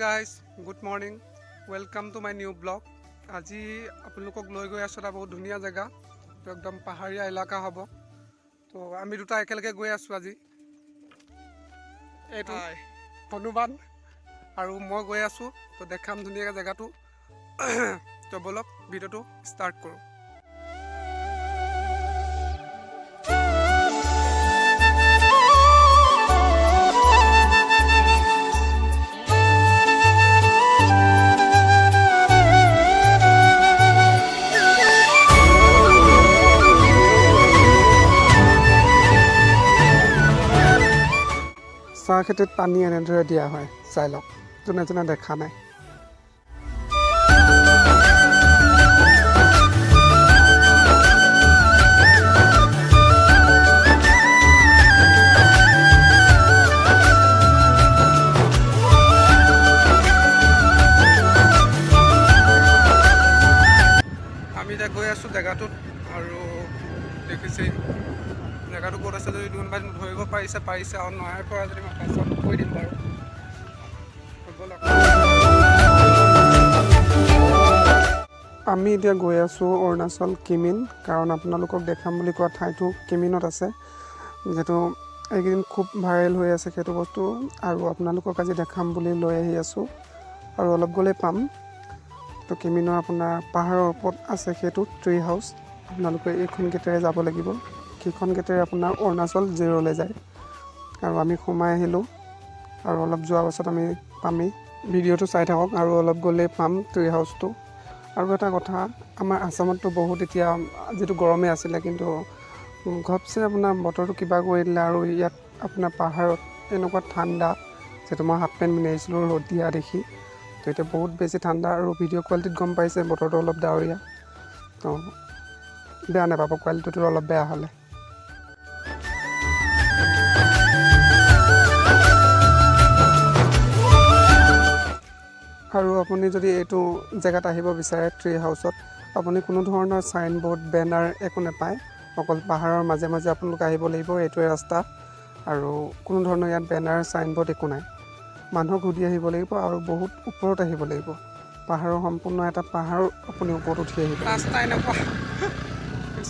Guys good morning welcome to my new blog. আজি আপোনালোকক লৈ গৈ আছোঁ এটা বহুত ধুনীয়া জেগা, তো একদম পাহাৰীয়া এলেকা হ'ব। তো আমি দুটা একেলগে গৈ আছোঁ আজি। এইটো হনুমান আৰু মই গৈ আছোঁ, তো দেখাম ধুনীয়াকৈ জেগাটো। তো বলক ভিডিঅ'টো ষ্টাৰ্ট কৰোঁ। চাহ খেতিত পানী এনেদৰে দিয়া হয়, চাই লওক, যোনে যোনে দেখা নাই। আমি এতিয়া গৈ আছোঁ জেগাটোত, আৰু দেখিছেই জেগাটো ক'ত আছে। যদি কোনোবাই ধৰিব পাৰিছে আৰু নয়াৰ পৰা যদি মই পাছত কৈ দিম বাৰু। আমি এতিয়া গৈ আছোঁ অৰুণাচল কিমিন, কাৰণ আপোনালোকক দেখাম বুলি কোৱা ঠাইটো কিমিনত আছে, যিহেতু এইকেইদিন খুব ভাইৰেল হৈ আছে সেইটো বস্তু, আৰু আপোনালোকক আজি দেখাম বুলি লৈ আহি আছোঁ। আৰু অলপ গ'লে পাম। তো কিমিনৰ আপোনাৰ পাহাৰৰ ওপৰত আছে সেইটো ট্ৰি হাউচ। আপোনালোকে এইখন গেটেৰে যাব লাগিব, সেইখন গেটেৰে আপোনাৰ অৰুণাচল জিৰ'লৈ যায়। আৰু আমি সোমাই আহিলোঁ, আৰু অলপ যোৱাৰ পাছত আমি পামেই। ভিডিঅ'টো চাই থাকক, আৰু অলপ গ'লেই পাম ট্ৰি হাউচটো। আৰু এটা কথা, আমাৰ আসামততো বহুত এতিয়া যিটো গৰমে আছিলে, কিন্তু ঘপছে আপোনাৰ বতৰটো কিবা কৰি দিলে, আৰু ইয়াত আপোনাৰ পাহাৰত এনেকুৱা ঠাণ্ডা, যিহেতু মই হাফ পেণ্ট পিন্ধি আহিছিলোঁ ৰ'দ দিয়া দেখি। তো এতিয়া বহুত বেছি ঠাণ্ডা, আৰু ভিডিঅ' কোৱালিটিত গম পাইছে বতৰটো অলপ ডাৱৰীয়া। তো বেয়া নাপাব কোৱালিটিটো অলপ বেয়া হ'লে। আৰু আপুনি যদি এইটো জেগাত আহিব বিচাৰে ট্ৰি হাউচত, আপুনি কোনো ধৰণৰ চাইনবোৰ্ড বেনাৰ একো নাপায়, অকল পাহাৰৰ মাজে মাজে আপোনালোকে আহিব লাগিব, এইটোৱে ৰাস্তা। আৰু কোনো ধৰণৰ ইয়াত বেনাৰ চাইনবোৰ্ড একো নাই। মানুহক সুধি আহিব লাগিব, আৰু বহুত ওপৰত আহিব লাগিব। পাহাৰৰ সম্পূৰ্ণ এটা পাহাৰ আপুনি ওপৰত উঠি আহিব। ৰাস্তা এনেকুৱা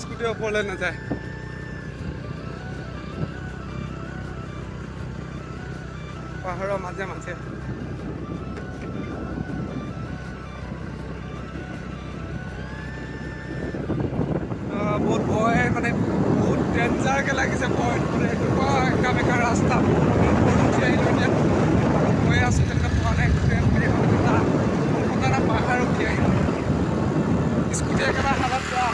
স্কুটি ওপৰলৈ নাযায়। পাহাৰৰ মাজে মাজে বহুত ভয়, মানে বহুত ডেঞ্জাৰকৈ লাগিছে ভয়টো, মানে এনেকুৱা একা বেকা ৰাস্তা। উঠি আহিলোঁ, এতিয়া গৈ আছোঁ, তেনেকৈ পোৱা নাই। এটা পাহাৰ উঠি আহিলোঁ, স্কুটি একেবাৰে হালত যোৱা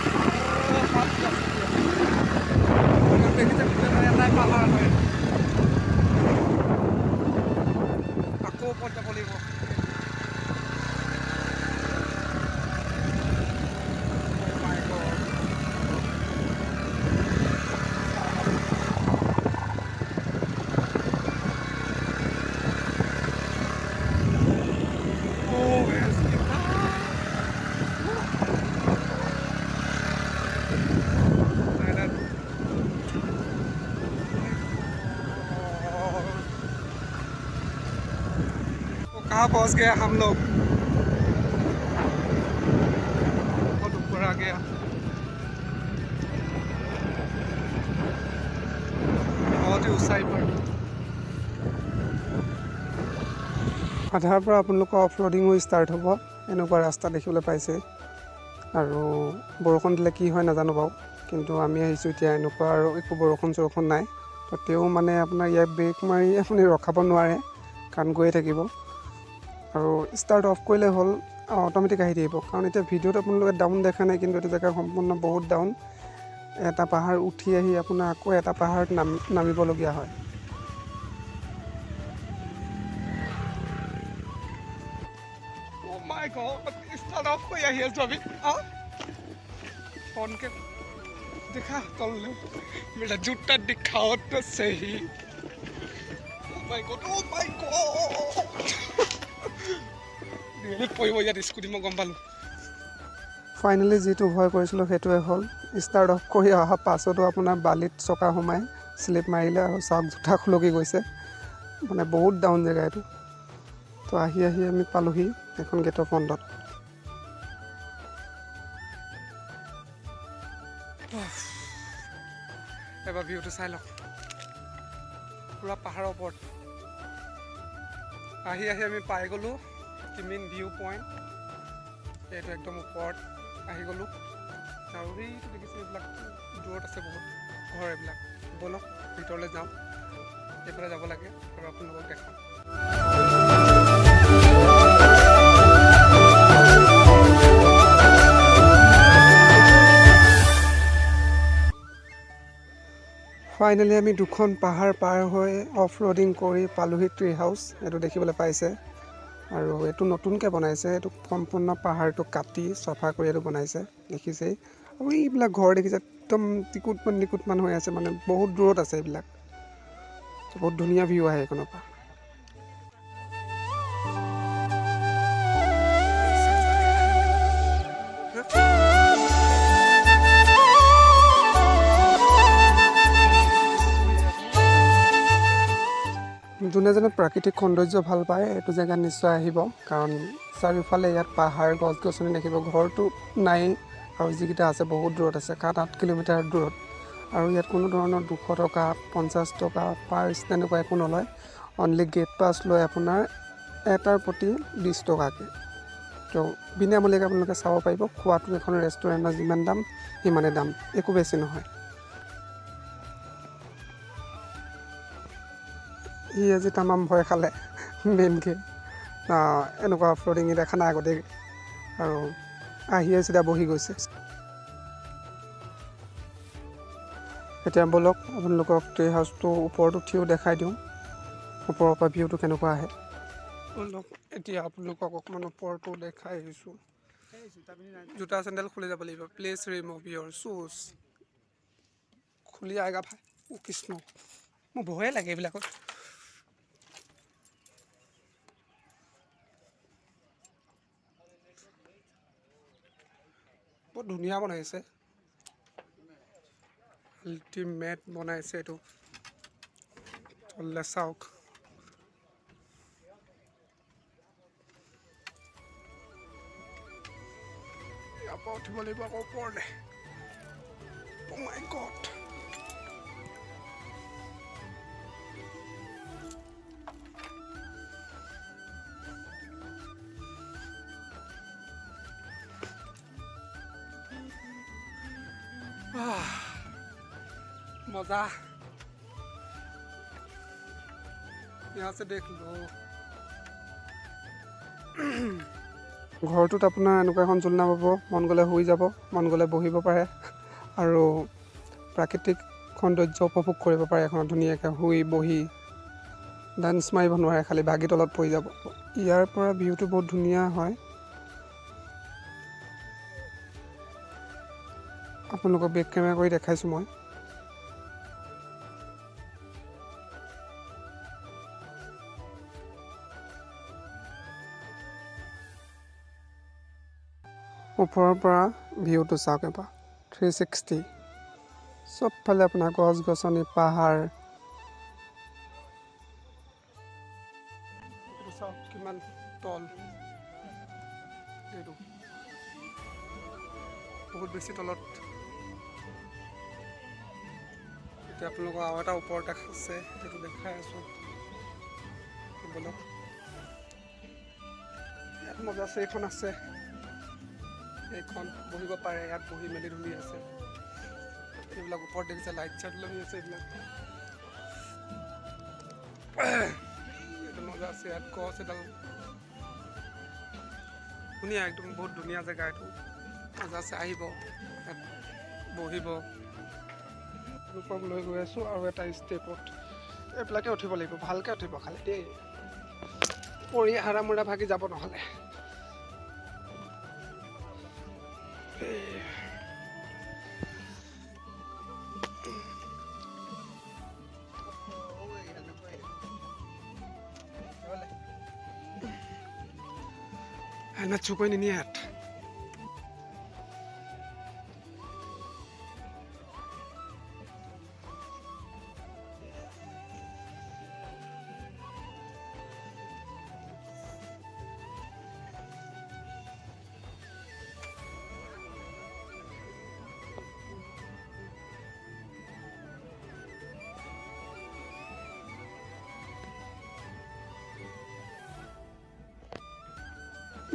দেখিছে, এটাই পাহাৰ হয়। আকৌ ওপৰত যাব লাগিব। कहाँ पहुँच गए हम लोग, बहुत ऊपर आ गया। बहुत ही ऊंचाई पर। আধাৰ পৰা আপোনালোকৰ অফ ৰ'ডিঙো ষ্টাৰ্ট হ'ব। এনেকুৱা ৰাস্তা দেখিবলৈ পাইছে, আৰু বৰষুণ দিলে কি হয় নাজানো বাৰু, কিন্তু আমি আহিছোঁ এতিয়া এনেকুৱা, আৰু একো বৰষুণ চৰষুণ নাই। তো তেও মানে আপোনাৰ ইয়াত ব্ৰেক মাৰি আপুনি ৰখাব নোৱাৰে, কাৰণ গৈয়ে থাকিব। আৰু ষ্টাৰ্ট অফ কৰিলে হ'ল, অট'মেটিক আহি থাকিব। কাৰণ এতিয়া ভিডিঅ'ত আপোনালোকে ডাউন দেখা নাই, কিন্তু এইটো জেগা সম্পূৰ্ণ বহুত ডাউন। এটা পাহাৰ উঠি আহি আপোনাৰ আকৌ এটা পাহাৰত নামিবলগীয়া হয়। Oh my God, start of কৰি আহি আছোঁ আমি। ফোন के दिखा तल्ले मेरा जूता दिखाओ तो सही। Oh my God, oh my God। পৰিব ইয়াত স্কুটি, মই গম পালোঁ। ফাইনেলি যিটো ভয় কৰিছিলোঁ সেইটোৱে হ'ল। ষ্টাৰ্ট অফ কৰি অহা পাছতো আপোনাৰ বালিত চকা সোমাই শ্লিপ মাৰিলে, আৰু চাওক জোতা খুলকি গৈছে। মানে বহুত ডাউন জেগা এইটো। তো আহি আমি পালোহি এখন গেটৰ ফ্ৰণ্টত। এবাৰ ভিউটো চাই লওক, পূৰা পাহাৰৰ ওপৰত। আহি আমি পাই গ'লোঁ কিমিন ভিউ পইণ্ট। এইটো একদম ওপৰত আহি গ'লোঁ। আৰু এইটো দেখিছে, এইবিলাক দূৰত আছে বহুত ঘৰ এইবিলাক। ব'লক ভিতৰলৈ যাওঁ, এইফালে যাব লাগে আৰু আপোনালোকক দেখাম। ফাইনেলি আমি দুখন পাহাৰ পাৰ হৈ অফ ৰোডিং কৰি পালোহি ট্ৰি হাউচ। এইটো দেখিবলৈ পাইছে, আৰু এইটো নতুনকৈ বনাইছে। এইটো সম্পূৰ্ণ পাহাৰটো কাটি চফা কৰি এইটো বনাইছে, দেখিছেই। আৰু এইবিলাক ঘৰ দেখিছে, একদম টিকুটমান হৈ আছে, মানে বহুত দূৰত আছে এইবিলাক। বহুত ধুনীয়া ভিউ আহে এইখনৰ পৰা। যোনে প্ৰাকৃতিক সৌন্দৰ্য ভাল পায় এইটো জেগাত নিশ্চয় আহিব, কাৰণ চাৰিওফালে ইয়াত পাহাৰ, গছ গছনি দেখিব। ঘৰটো নাই, আৰু যিকেইটা আছে বহুত দূৰত আছে, 7-8 কিলোমিটাৰ দূৰত। আৰু ইয়াত কোনো ধৰণৰ 200 টকা 50 টকা পাৰ্চ তেনেকুৱা একো নলয়। অনলি গেট পাছ লৈ আপোনাৰ এটাৰ প্ৰতি 20 টকাকৈ। তো বিনামূলীয়াকৈ আপোনালোকে চাব পাৰিব। খোৱাটো এখন ৰেষ্টুৰেণ্টৰ যিমান দাম সিমানেই দাম, একো বেছি নহয়। সি আজি তামাম ভয় খালে মেইনকৈ, এনেকুৱা ফ্ল'টিং দেখা নাই আগতে, আৰু আহিয়ে চিধা বহি গৈছে। এতিয়া ব'লক আপোনালোকক ট্ৰি হাউচটো ওপৰত উঠিও দেখাই দিওঁ, ওপৰৰ পৰা ভিউটো কেনেকুৱা আহে। ব'লক এতিয়া আপোনালোকক অকণমান ওপৰতো দেখাই আহিছোঁ। জোতা চেণ্ডেল খুলি যাব লাগিব। প্লিজ ৰিমুভ ইয়ৰ শ্বুজ। খুলি আয়েগা ভাই। অ' কৃষ্ণ, মোৰ ভয়ে লাগে এইবিলাকত। বহুত ধুনীয়া বনাইছে, আল্টিমেট বনাইছে এইটো। চলে চাওক, ইয়াৰ পৰা উঠিব লাগিব আকৌ ওপৰলে। অ' মাই গড, মজা। यहाँ से देख लो। ঘৰটোত আপোনাৰ এনেকুৱা এখন ঝুলনা পাব, মন গ'লে শুই যাব, মন গ'লে বহিব পাৰে, আৰু প্ৰাকৃতিক সৌন্দৰ্য উপভোগ কৰিব পাৰে এখনত ধুনীয়াকৈ শুই বহি। ডান্স মাৰিব নোৱাৰে, খালি ভাগি তলত পৰি যাব। ইয়াৰ পৰা ভিউটো বহুত ধুনীয়া হয়। আপোনালোকক বেক কেমেৰা কৰি দেখাইছোঁ মই। ওপৰৰ পৰা ভিউটো চাওক এবাৰ, 360। চবফালে আপোনাৰ গছ গছনি, পাহাৰ। চাওক কিমান তল, এইটো বহুত বেছি তলত। এতিয়া আপোনালোকক আৰু এটা ওপৰত দেখাইছে, সেইটো দেখাই আছোঁ। ব'লক, ইয়াত মজা আছে, এইখন আছে, এইখন বহিব পাৰে, ইয়াত বহি মেলি ধুনীয়া আছে। এইবিলাক ওপৰত দেখিছে, লাইট চাইট লাগি আছে, এইবিলাক এইটো মজা আছে। ইয়াত গছ এডাল ধুনীয়া, একদম বহুত ধুনীয়া জেগা এইটো, মজা আছে। আহিব, ইয়াত বহিব। লোকক লৈ গৈ আছোঁ আৰু এটা ষ্টেপত, এইবিলাকে উঠিব লাগিব, ভালকৈ উঠিব খালি দেই, পৰি হাৰামুৰা ভাগি যাব নহ'লে। Nachukoy ni niat.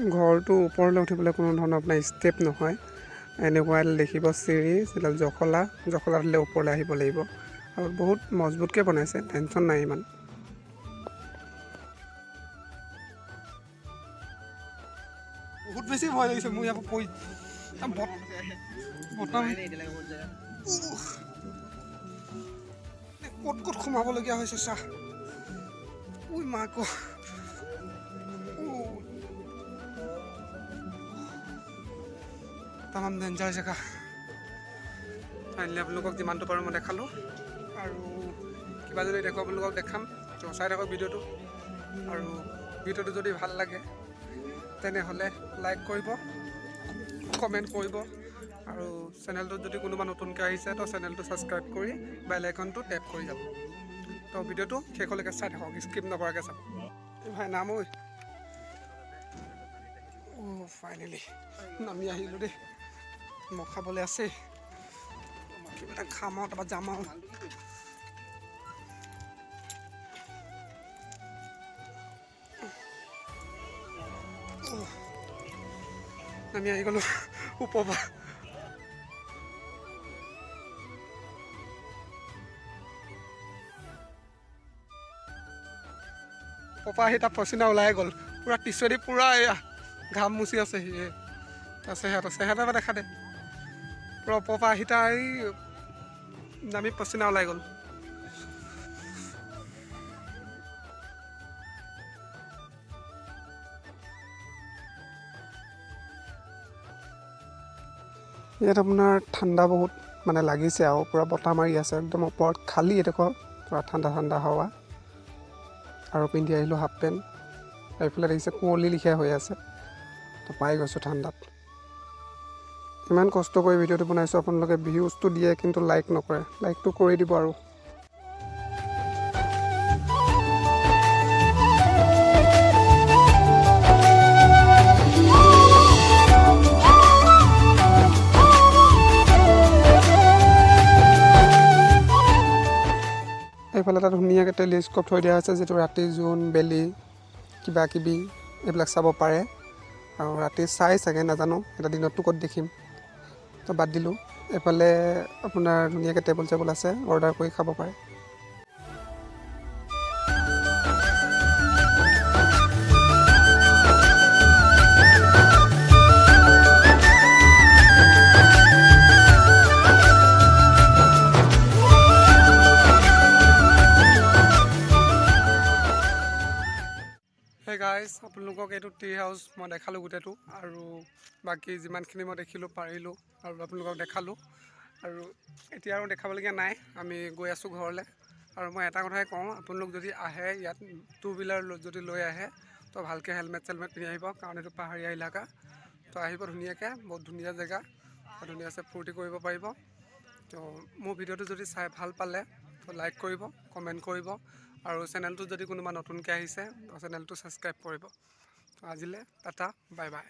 ঘৰটো ওপৰলৈ উঠিবলৈ কোনো ধৰণৰ আপোনাৰ ষ্টেপ নহয়, এনেকুৱা এডাল দেখিব চিৰি, যিডাল জখলা দিলে ওপৰলৈ আহিব লাগিব আৰু বহুত মজবুতকৈ বনাইছে, টেনশ্যন নাই ইমান। বহুত বেছি ভয় লাগিছে মোৰ ইয়াৰ পৰা পৰি ক'ত সোমাবলগীয়া হৈছে চাহ উই মাক তামাম ডেঞ্জাৰ জেগা। ফাইনেলি আপোনালোকক যিমানটো পাৰোঁ মই দেখালোঁ, আৰু কিবা যদি দেখোঁ আপোনালোকক দেখাম, তো চাই থাকক ভিডিঅ'টো। আৰু ভিডিঅ'টো যদি ভাল লাগে তেনেহ'লে লাইক কৰিব, কমেণ্ট কৰিব, আৰু চেনেলটোত যদি কোনোবা নতুনকৈ আহিছে তো চেনেলটো ছাবস্ক্ৰাইব কৰি বেল আইকনটো টেপ কৰি যাব। তো ভিডিঅ'টো শেষলৈকে চাই থাকক, স্কিপ নকৰাকৈ চাব। ভাই নাম ঐ, ফাইনেলি নামি আহিলোঁ দেই। মই খাবলৈ আছে, কিবা এটা খাম আৰু তাৰপৰা যাম আৰু। নামি আহি গ'লোঁ ওপৰৰ পৰা। ওপৰ আহি তাৰ পচিনা ওলাই গ'ল, পূৰা টিচুৱেদি পূৰা এয়া ঘাম মুচি আছে সি। চেহেৰা দেখা দে, পূৰা ওপৰৰ পৰা আহি তাৰ এই নামি পচিনা ওলাই গ'ল। ইয়াত আপোনাৰ ঠাণ্ডা বহুত মানে লাগিছে আৰু পূৰা বতাহ মাৰি আছে একদম ওপৰত, খালী এডোখৰ পূৰা ঠাণ্ডা হাৱা। আৰু পিন্ধি আহিলোঁ হাফ পেণ্ট, এইফালে দেখিছে কুঁৱলী লিখীয়া হৈ আছে, তো পাই গৈছোঁ ঠাণ্ডাত। ইমান কষ্ট কৰি ভিডিঅ'টো বনাইছোঁ, আপোনালোকে ভিউজটো দিয়ে কিন্তু লাইক নকৰে, লাইকটো কৰি দিব। আৰু এইফালে এটা ধুনীয়াকৈ টেলিস্কোপ থৈ দিয়া হৈছে, যিটো ৰাতি জোন বেলি কিবা কিবি এইবিলাক চাব পাৰে। আৰু ৰাতি চাই চাগে নাজানো, এটা দিনততো ক'ত দেখিম, তো বাদ দিলোঁ। এইফালে আপোনাৰ ধুনীয়াকৈ টেবুল চেবুল আছে, অৰ্ডাৰ কৰি খাব পাৰে। হে গাইজ, আপোনালোকক এইটো টি হাউচ মই দেখালোঁ গোটেইটো, আৰু বাকী যিমানখিনি মই দেখিলোঁ পাৰিলোঁ আৰু আপোনালোকক দেখালোঁ। আৰু এতিয়া আৰু দেখাবলগীয়া নাই, আমি গৈ আছোঁ ঘৰলৈ। আৰু মই এটা কথাই কওঁ, আপোনালোক যদি আহে ইয়াত টু হুইলাৰ যদি লৈ আহে তো ভালকৈ হেলমেট চেলমেট পিন্ধি আহিব, কাৰণ এইটো পাহাৰীয়া এলেকা। তো আহিব ধুনীয়াকৈ, বহুত ধুনীয়া জেগা, ধুনীয়াকৈ ফূৰ্তি কৰিব পাৰিব। তো মোৰ ভিডিঅ'টো যদি চাই ভাল পালে তো লাইক কৰিব, কমেণ্ট কৰিব, আৰু চেনেলটো যদি কোনোবা নতুনকৈ আহিছে তো চেনেলটো ছাবস্ক্ৰাইব কৰিব। তো আজিলৈ টাটা, বাই বাই।